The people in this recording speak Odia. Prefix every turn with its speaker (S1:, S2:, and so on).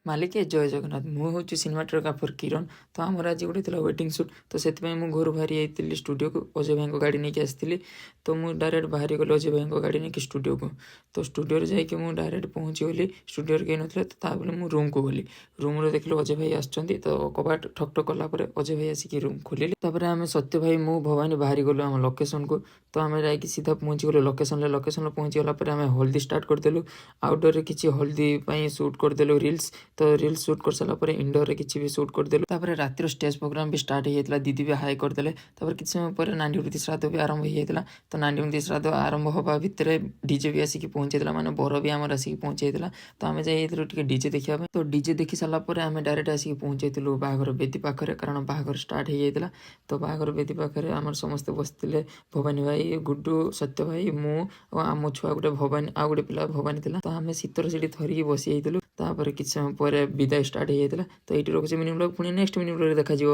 S1: ମାଲିକେ ଜୟ ଜଗନ୍ନାଥ। ମୁଁ ହେଉଛି ସିନେମାଟୋଗ୍ରାଫର କିରଣ। ତ ଆମର ଆଜି ଗୋଟେ ଥିଲା ୱେଟିଂ ସୁଟ୍। ତ ସେଥିପାଇଁ ମୁଁ ଘରୁ ବାହାରି ଯାଇଥିଲି ଷ୍ଟୁଡ଼ିଓକୁ। ଅଜୟ ଭାଇଙ୍କ ଗାଡ଼ି ନେଇକି ଆସିଥିଲି। ତ ମୁଁ ଡାଇରେକ୍ଟ ବାହାରି ଗଲି ଅଜୟ ଭାଇଙ୍କ ଗାଡ଼ି ନେଇକି ଷ୍ଟୁଡ଼ିଓକୁ। ତ ଷ୍ଟୁଡ଼ିଓରେ ଯାଇକି ମୁଁ ଡାଇରେକ୍ଟ ପହଞ୍ଚିଗଲି। ଷ୍ଟୁଡ଼ିଓରେ କେହି ନଥିଲେ। ତ ତାପରେ ମୁଁ ରୁମ୍କୁ ଗଲି। ରୁମ୍ରେ ଦେଖିଲି ଅଜୟ ଭାଇ ଆସିଛନ୍ତି। ତ କବାଟ ଠକ୍ ଠକ୍ କଲା ପରେ ଅଜୟ ଭାଇ ଆସିକି ରୁମ୍ ଖୋଲିଲେ। ତାପରେ ଆମେ ସତ୍ୟ ଭାଇ, ମୁଁ, ଭବାନୀ ବାହାରି ଗଲୁ ଆମ ଲୋକେସନ୍କୁ। ତ ଆମେ ଯାଇକି ସିଧା ପହଞ୍ଚିଗଲୁ ଲୋକେସନ୍ରେ ପହଞ୍ଚିଗଲା ପରେ ଆମେ ହଳଦୀ ଷ୍ଟାର୍ଟ କରିଦେଲୁ। ଆଉଟଡୋରରେ କିଛି ହଳଦୀ ପାଇଁ ସୁଟ୍ କରିଦେଲୁ ରିଲ୍ସ। ତ ରିଲ୍ସ ସୁଟ୍ କରିସାରିଲା ପରେ ଇନଡୋରରେ କିଛି ବି ସୁଟ୍ କରିଦେଲୁ। ତାପରେ ରାତିର ଷ୍ଟେଜ୍ ପ୍ରୋଗ୍ରାମ ବି ଷ୍ଟାର୍ଟ ହେଇଯାଇଥିଲା। ଦିଦି ବି ହାଇ କରିଦେଲେ। ତାପରେ କିଛି ସମୟ ପରେ ନାଣ୍ଡି ବୃତ୍ତି ଶ୍ରାଦ୍ଧ ବି ଆରମ୍ଭ ହେଇଯାଇଥିଲା। ତ ନାଣ୍ଡି ବୃତ୍ତି ଶ୍ରାଦ୍ଧ ଆରମ୍ଭ ହେବା ଭିତରେ ଡିଜେ ବି ଆସିକି ପହଞ୍ଚିଯାଇଥିଲା, ମାନେ ବର ବି ଆମର ଆସିକି ପହଞ୍ଚିଯାଇଥିଲା। ତ ଆମେ ଯାଇଥିଲୁ ଟିକେ ଡିଜେ ଦେଖିବା ପାଇଁ। ତ ଡିଜେ ଦେଖି ସାରିଲା ପରେ ଆମେ ଡାଇରେକ୍ଟ ଆସିକି ପହଞ୍ଚିଯାଇଥିଲୁ ବାହାଘର ବେଦୀ ପାଖରେ, କାରଣ ବାହାଘର ଷ୍ଟାର୍ଟ ହେଇଯାଇଥିଲା। ତ ବାହାଘର ବେଦୀ ପାଖରେ ଆମର ସମସ୍ତେ ବସିଥିଲେ। ଭବାନୀ ଭାଇ, ଗୁଡୁ, ସତ୍ୟ ଭାଇ, ମୁଁ ଆଉ ଆମ ଛୁଆ ଗୋଟେ ଭବାନୀ, ଆଉ ଗୋଟେ ପିଲା ଭବାନୀ ଥିଲା। ତ ଆମେ ଶୀତର ସେଠି ଧରିକି ବସି ଯାଇଥିଲୁ। ତାପରେ କିଛି ସମୟ ପରେ ବିଦାୟ ଷ୍ଟାର୍ଟ ହେଇଯାଇଥିଲା। ତ ଏଇଠି ରଖୁଛି ମିନି ବ୍ଲଗ୍, ପୁଣି ନେକ୍ସଟ ମିନି ବ୍ଲଗରେ ଦେଖାଯିବ।